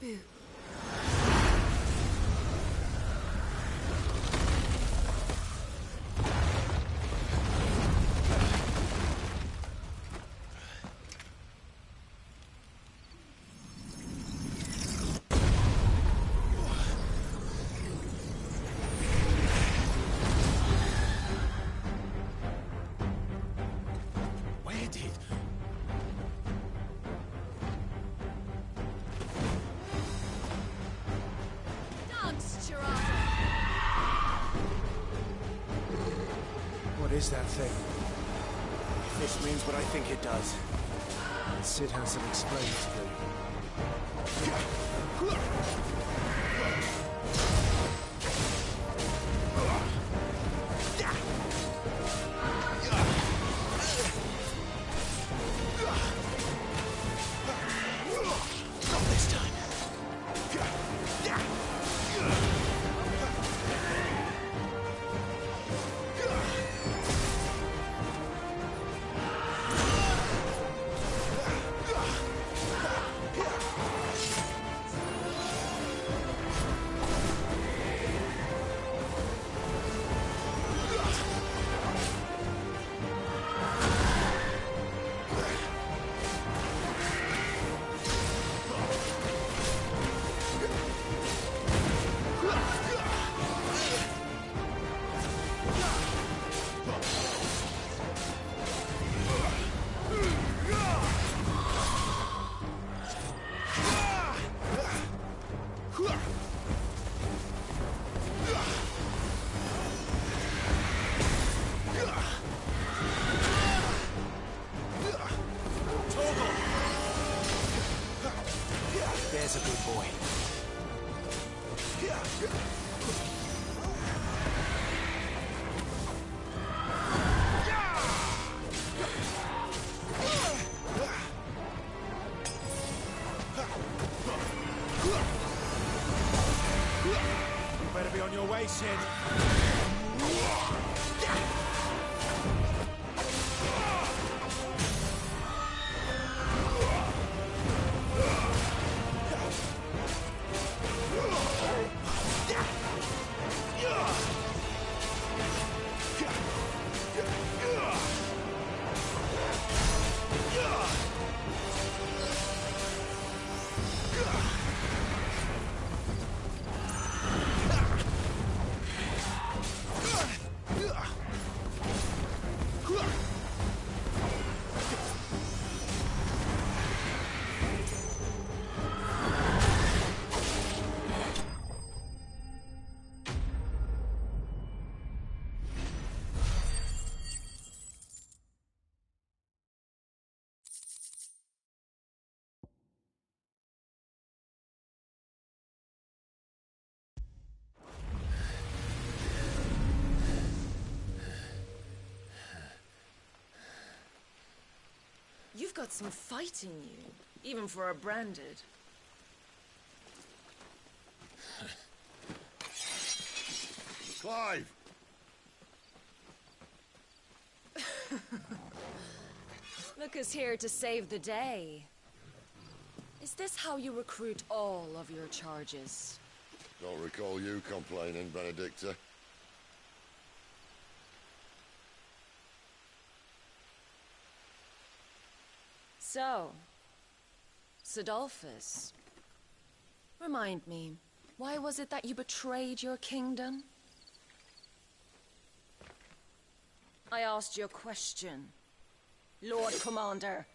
Boo. What is that thing? If this means what I think it does, Sid has some explaining to do. Not this time. as a good boy. You better be on your way, Sid. You've got some fight in you, even for a branded. Clive! Look who's here to save the day. Is this how you recruit all of your charges? Don't recall you complaining, Benedicta. So, Sidolphus, remind me, why was it that you betrayed your kingdom? I asked you a question, Lord Commander.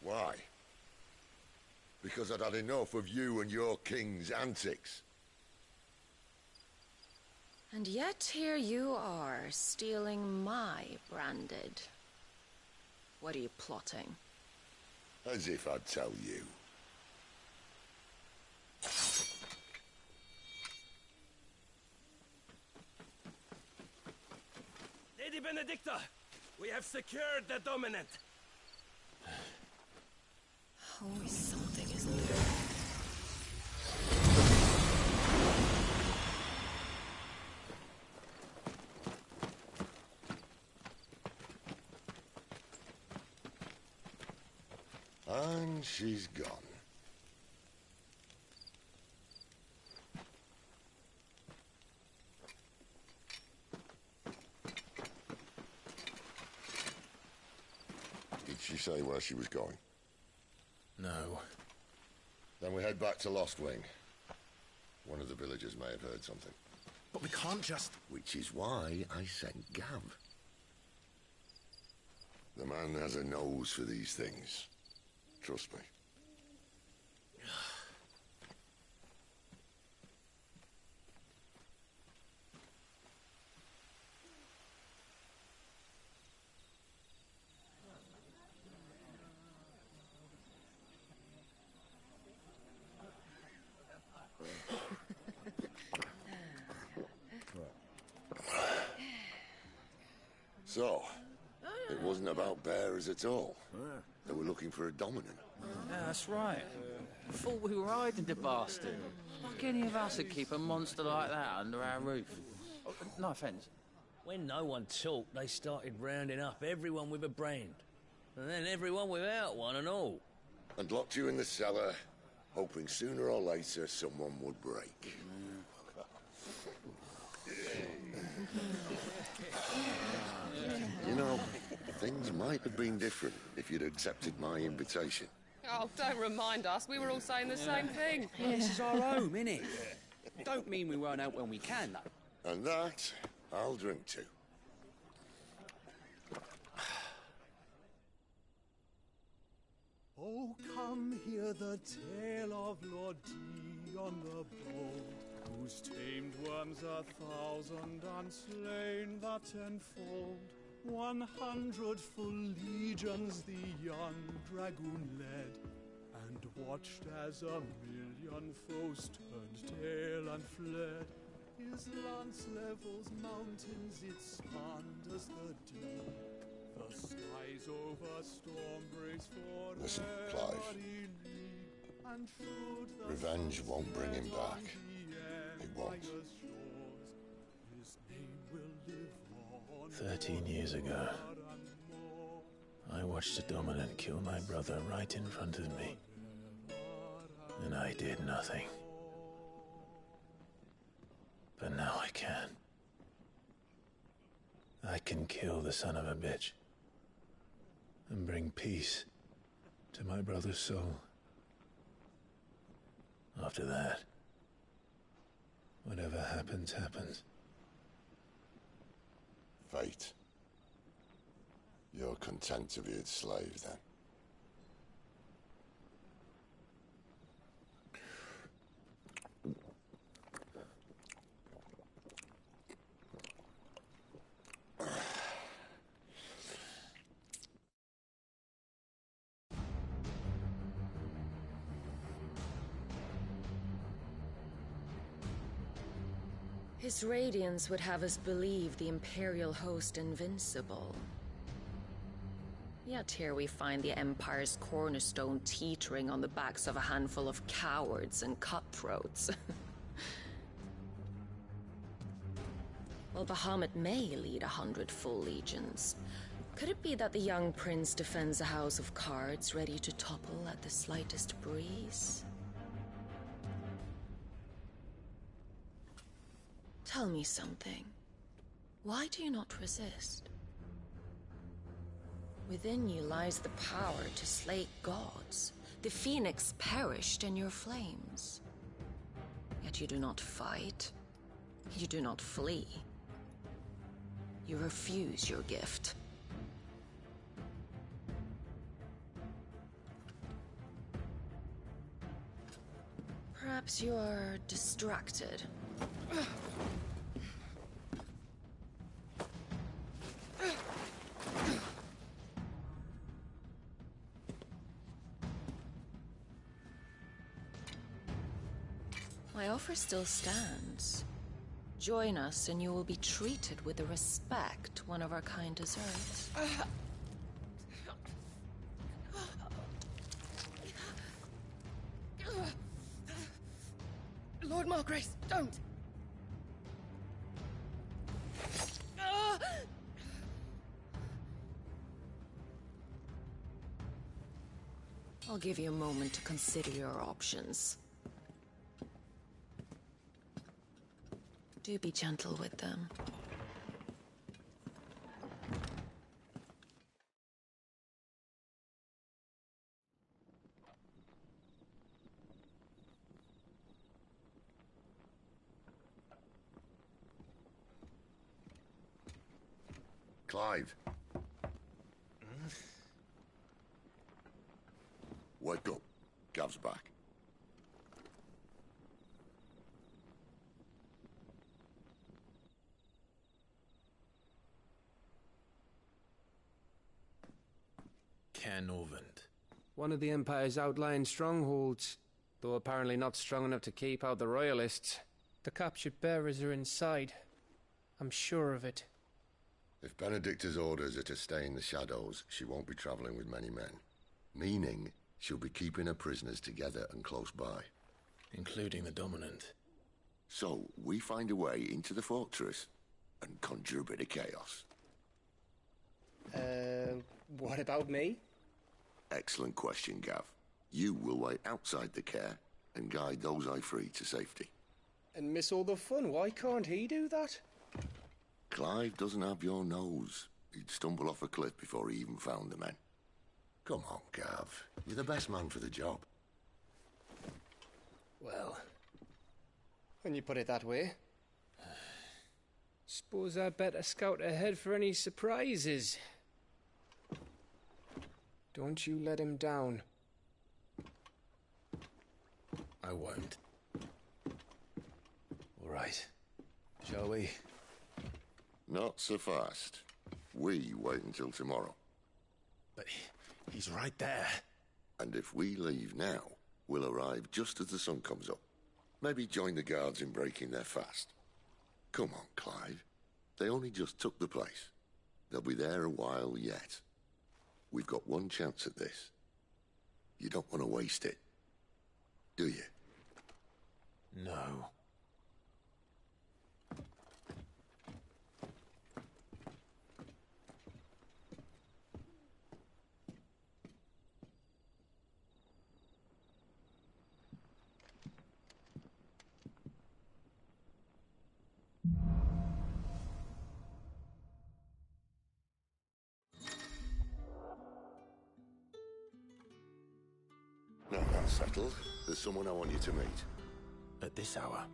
Why? Because I'd had enough of you and your king's antics. And yet here you are, stealing my branded. What are you plotting? As if I'd tell you. Lady Benedicta, we have secured the dominant. Always something, isn't there? And she's gone. Did she say where she was going? No. Then we head back to Lost Wing. One of the villagers may have heard something. But we can't just... Which is why I sent Gav. The man has a nose for these things. Trust me. So, it wasn't about bearers at all. They were looking for a dominant. Yeah, that's right. Thought we were hiding the bastard. Like any of us would keep a monster like that under our roof. Oh, no offence. When no one talked, they started rounding up everyone with a brand. And then everyone without one and all. And locked you in the cellar, hoping sooner or later someone would break. You know, things might have been different if you'd accepted my invitation. Oh, don't remind us. We were all saying the same thing. Yeah, this is our home, innit? Don't mean we won't out when we can, though. And that, I'll drink to. Oh, come hear the tale of Lord Dion the Bold, who's tamed worms 1,000 and slain the 10-fold. 100 full legions the young dragoon led, and watched as 1,000,000 foes turned tail and fled. His lance levels mountains, it spanned as the deep. The skies over storm breaks for Listen, Clive. and should the Revenge won't bring him back. It won't. His name will live on. 13 years ago, I watched a dominant kill my brother right in front of me. And I did nothing. But now I can. I can kill the son of a bitch. And bring peace to my brother's soul. After that, whatever happens, happens. Fate. You're content to be its slave, then? His radiance would have us believe the Imperial host invincible. Yet here we find the Empire's cornerstone teetering on the backs of a handful of cowards and cutthroats. While Bahamut may lead 100 full legions, could it be that the young prince defends a house of cards ready to topple at the slightest breeze? Tell me something. Why do you not resist? Within you lies the power to slay gods. The phoenix perished in your flames. Yet you do not fight. You do not flee. You refuse your gift. Perhaps you are distracted. My offer still stands. Join us and you will be treated with the respect one of our kind deserves. Lord Margrace, don't! I'll give you a moment to consider your options. Do be gentle with them. Clive. Wake up. Gav's back. Caernarvon. One of the Empire's outlying strongholds, though apparently not strong enough to keep out the Royalists. The captured bearers are inside. I'm sure of it. If Benedicta's orders are to stay in the shadows, she won't be traveling with many men. Meaning, she'll be keeping her prisoners together and close by. Including the Dominant. So, we find a way into the fortress and conjure a bit of chaos. What about me? Excellent question, Gav. You will wait outside the care and guide those I free to safety. And miss all the fun. Why can't he do that? Clive doesn't have your nose. He'd stumble off a cliff before he even found the men. Come on, Gav. You're the best man for the job. Well, when you put it that way. Suppose I'd better scout ahead for any surprises. Don't you let him down. I won't. All right. Shall we? Not so fast. we wait until tomorrow. But he's right there. And if we leave now, we'll arrive just as the sun comes up. Maybe join the guards in breaking their fast. Come on, Clive. They only just took the place. They'll be there a while yet. We've got one chance at this. You don't want to waste it, do you? No. Now that's settled. There's someone I want you to meet. At this hour?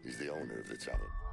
He's the owner of the tavern.